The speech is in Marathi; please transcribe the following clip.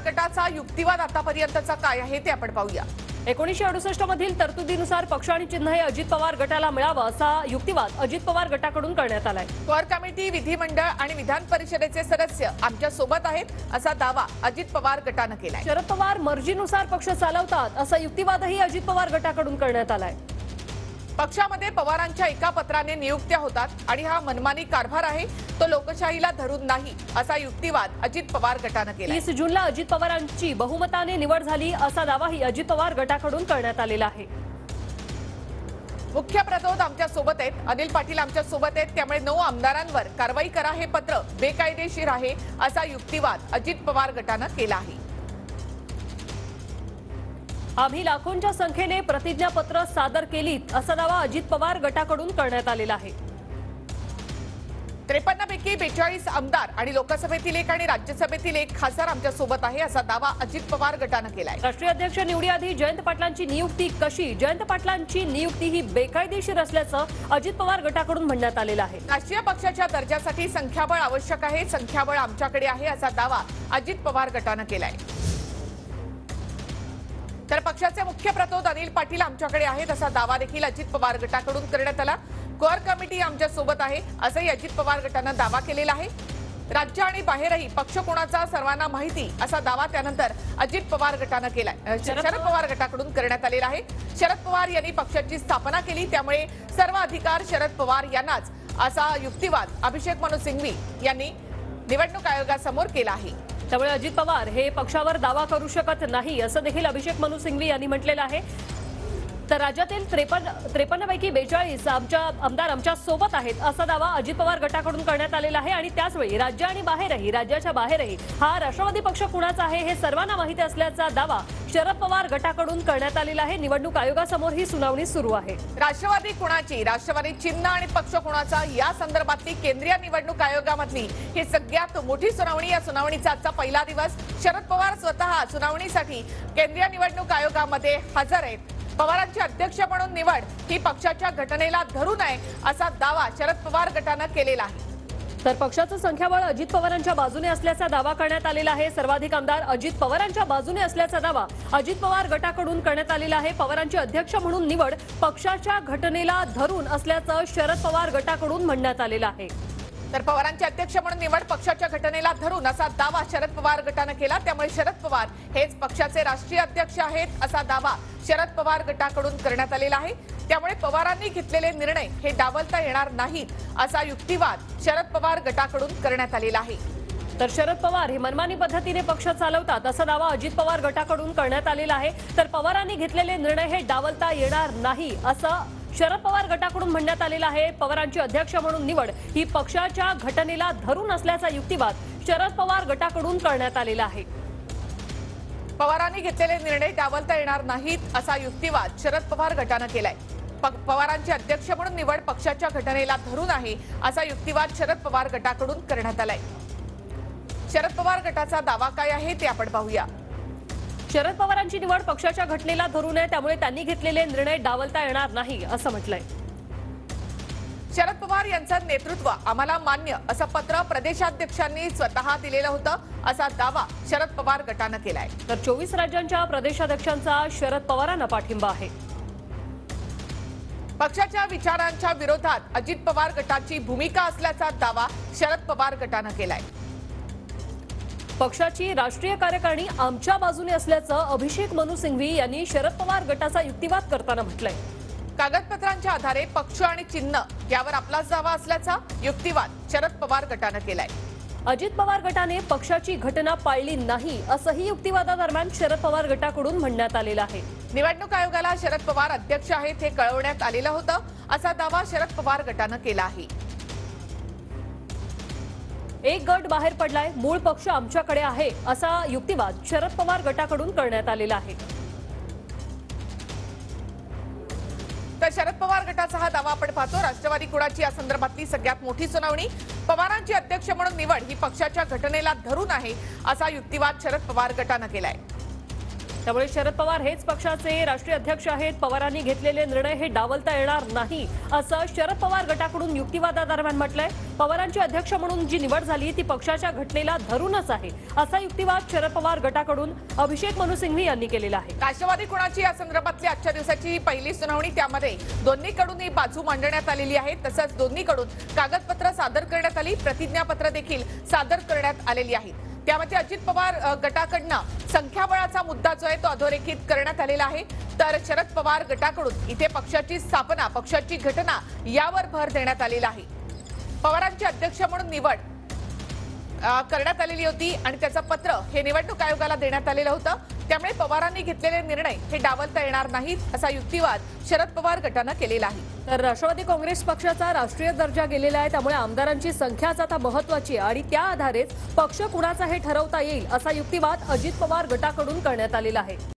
गटाचा युक्तिवाद आतापर्यंतचा काय आहे ते आपण पाहूया। 1968 मधील तरतुदीनुसार पक्ष आणि चिन्ह हे अजित पवार गटाला मिळावं असा युक्तिवाद अजित पवार गटाकडून करण्यात आलाय। कोर कमिटी, विधिमंडळ आणि विधान परिषदेचे सदस्य आमच्या सोबत आहेत असा दावा अजित पवार गटाने केलाय। शरद पवार मर्जीनुसार पक्ष चालवतात असा युक्तिवादही अजित पवार गटाकडून करण्यात आलाय। पक्षामध्ये पवारांच्या एका पत्राने नियुक्त्या होतात आणि हा मनमानी कारभार आहे, तो लोकशाहीला धरून नाही असा युक्तिवाद अजित पवार गटाने केला। 30 जूनला अजित पवारांची बहुमताने निवड झाली असा दावाही अजित पवार गटाकडून करण्यात आलेला आहे। मुख्य प्रतोद आमच्या सोबत आहेत, अनिल पाटील आमच्या सोबत आहेत, त्यामुळे 9 आमदारांवर कारवाई करा, हे पत्र बेकायदेशीर आहे असा युक्तिवाद अजित पवार गटाने केला आहे। आम्ही लाखोंच्या संख्येने प्रतिज्ञापत्र सादर केलीत असा दावा अजित पवार गटाकडून करण्यात आलेला आहे। 53 पैकी 42 आमदार आणि लोकसभेतील 1 आणि राज्यसभेतील 1 खासदार आमच्या सोबत आहे असा दावा अजित पवार गटाने केलाय। राष्ट्रीय अध्यक्ष निवडीआधी जयंत पाटलांची नियुक्ती कशी? जयंत पाटलांची नियुक्ती ही बेकायदेशीर असल्याचं अजित पवार गटाकडून म्हणण्यात आलेलं आहे। राष्ट्रीय पक्षाच्या दर्जासाठी संख्याबळ आवश्यक आहे, संख्याबळ आमच्याकडे आहे असा दावा अजित पवार गटाने केलाय। तर पक्षाचे मुख्य प्रतोद अनिल पाटील आमच्याकडे आहेत असा दावा देखील अजित पवार गटाकडून करण्यात आला। कोर कमिटी आमच्या सोबत आहे असंही अजित पवार गटाने दावा केलेला आहे। राज्य आणि बाहेरही पक्ष कोणाचा सर्वांना माहिती असा दावा त्यानंतर अजित पवार गटाने केलाय, शरद पवार गटाकडून करण्यात आलेला आहे। शरद पवार यांनी पक्षाची स्थापना केली, त्यामुळे सर्व अधिकार शरद पवार यांनाच असा युक्तिवाद अभिषेक मनु सिंघवी यांनी निवडणूक आयोगासमोर केला आहे। त्यामुळे अजित पवार हे पक्षावर दावा करू शकत नाही असं देखील अभिषेक मनु सिंघवी यांनी म्हटलेलं आहे। तर राज्यातील 53 पैकी 42 आमदार आमच्या सोबत आहेत असा दावा अजित पवार गटाकडून करण्यात आलेला आहे। आणि त्याचवेळी राज्याच्या बाहेरही हा राष्ट्रवादी पक्ष कुणाचा आहे हे सर्वांना माहिती असल्याचा दावा शरद पवार गटाकडून करण्यात आलेला आहे। निवडणूक आयोगासमोर ही सुनावणी सुरू आहे। राष्ट्रवादी कुणाची, राष्ट्रवादी चिन्ह आणि पक्ष कुणाचा या संदर्भातली केंद्रीय निवडणूक आयोगामधली ही सगळ्यात मोठी सुनावणी। या सुनावणीचा आजचा पहिला दिवस। शरद पवार स्वतः सुनावणीसाठी केंद्रीय निवडणूक आयोगामध्ये हजर आहेत। पवारांचे अध्यक्ष म्हणून निवड ही पक्षाच्या घटनेला धरून आहे असा दावा शरद पवार गटाने केलेला आहे। तर पक्षाचं संख्याबळ अजित पवारांच्या बाजूने असल्याचा दावा करण्यात आलेला आहे। सर्वाधिक आमदार अजित पवारांच्या बाजूने असल्याचा दावा अजित पवार गटाकडून करण्यात आलेला आहे। पवारांचे अध्यक्ष म्हणून निवड पक्षाच्या घटनेला धरून असल्याचं शरद पवार गटाकडून म्हणण्यात आलेलं आहे। तर पवारांचे अध्यक्ष म्हणून निवड पक्षाच्या घटनेला धरून असा दावा शरद पवार गटाने केला, त्यामुळे शरद पवार हेच पक्षाचे राष्ट्रीय अध्यक्ष आहेत असा दावा शरद पवार गटाकडून करण्यात आलेला आहे। त्यामुळे पवारांनी घेतलेले निर्णय हे डावलता येणार नाहीत असा युक्तिवाद शरद पवार गटाकडून करण्यात आलेला आहे। तर शरद पवार हे मनमानी पद्धतीने पक्ष चालवतात असा दावा अजित पवार गटाकडून करण्यात आलेला आहे। तर पवारांनी घेतलेले निर्णय हे डावलता येणार नाही असं शरद पवार गटाकडून म्हणण्यात आलेलं आहे। पवारांचे अध्यक्ष म्हणून निवड ही पक्षाच्या घटनेला धरून असल्याचा युक्तिवाद शरद पवार गटाकडून करण्यात आलेला आहे। पवारांनी घेतलेले निर्णय डावलता येणार नाहीत असा युक्तिवाद शरद पवार गटाने केलाय। पवारांचे अध्यक्ष म्हणून निवड पक्षाच्या घटनेला धरून आहे असा युक्तिवाद शरद पवार गटाकडून करण्यात आलाय। शरद पवार गटाचा दावा काय आहे ते आपण पाहूया। शरद पवारांची निवड पक्षाच्या घटनेला धरून आहे, त्यामुळे त्यांनी घेतलेले निर्णय डावलता येणार नाही असं म्हटलंय। शरद पवार यांचं नेतृत्व आम्हाला मान्य असं पत्र प्रदेशाध्यक्षांनी स्वतः दिलेलं होतं असा दावा शरद पवार गटाने केलाय। तर 24 राज्यांच्या प्रदेशाध्यक्षांचा शरद पवारांना पाठिंबा आहे। पक्षाच्या विचारांच्या विरोधात अजित पवार गटाची भूमिका असल्याचा दावा शरद पवार गटाने केलाय। पक्षाची राष्ट्रीय कार्यकारिणी आमच्या बाजूने असल्याचं अभिषेक मनु सिंघवी यांनी शरद पवार गटाचा युक्तिवाद करताना म्हटलंय। कागदपत्रांच्या आधारे पक्ष आणि चिन्ह यावर आपलाच दावा असल्याचा युक्तिवाद शरद पवार गटाने केलाय। अजित पवार गटाने पक्षाची घटना पाळली नाही असंही युक्तिवादादरम्यान शरद पवार गटाकडून म्हणण्यात आलेलं आहे। निवडणूक आयोगाला शरद पवार अध्यक्ष आहेत हे कळवण्यात आलेलं होतं असा दावा शरद पवार गटाने केला आहे। एक गट बाहेर पडलाय, मूळ पक्ष आमच्याकडे आहे असा युक्तिवाद शरद पवार गटाकडून करण्यात आलेला आहे। तर शरद पवार गटाचा हा दावा आपण पाहतो। राष्ट्रवादी कुणाची या संदर्भातली सगळ्यात मोठी सुनावणी। पवारांची अध्यक्ष म्हणून निवड ही पक्षाच्या घटनेला धरून आहे असा युक्तिवाद शरद पवार गटाने केलाय। त्यामुळे शरद पवार हेच पक्षाचे राष्ट्रीय अध्यक्ष आहेत. पवारांनी घेतलेले निर्णय हे डावलता येणार नाही असं शरद पवार गटाकडून युक्तिवादादरम्यान म्हटलंय. पवारांची अध्यक्ष म्हणून जी निवड झाली ती पक्षाच्या घटनेला धरूनच आहे असा युक्तिवाद शरद पवार गटाकडून अभिषेक मनु सिंघवी यांनी केलेला आहे. राष्ट्रवादी कोणाची या संदर्भातली आजच्या दिवसाची पहिली सुनावणी, त्यामध्ये दोन्हीकडून ही बाजू मांडण्यात आलेली आहे. तसंच दोन्हीकडून कागदपत्र सादर करण्यात आली, प्रतिज्ञापत्र देखील सादर करण्यात आलेली आहे. त्यामध्ये अजित पवार गटाकडनं संख्याबळाचा मुद्दा जो आहे तो अधोरेखित करण्यात आलेला आहे. तर शरद पवार गटाकडून इथे पक्षाची स्थापना, पक्षाची घटना यावर भर देण्यात आलेला आहे. पवारांचे अध्यक्ष म्हणून निवड करण्यात आलेली होती आणि त्याचं पत्र हे निवडणूक आयोगाला देण्यात आलेलं होतं. त्यामुळे पवारांनी घेतलेले निर्णय हे डावलता येणार नाहीत असा युक्तिवाद शरद पवार गटानं केलेला आहे. तर राष्ट्रवादी काँग्रेस पक्षाचा राष्ट्रीय दर्जा गेलेला आहे, त्यामुळे आमदारांची संख्याच आता महत्त्वाची आहे आणि त्या आधारेच पक्ष कुणाचा हे ठरवता येईल असा युक्तिवाद अजित पवार गटाकडून करण्यात आलेला आहे.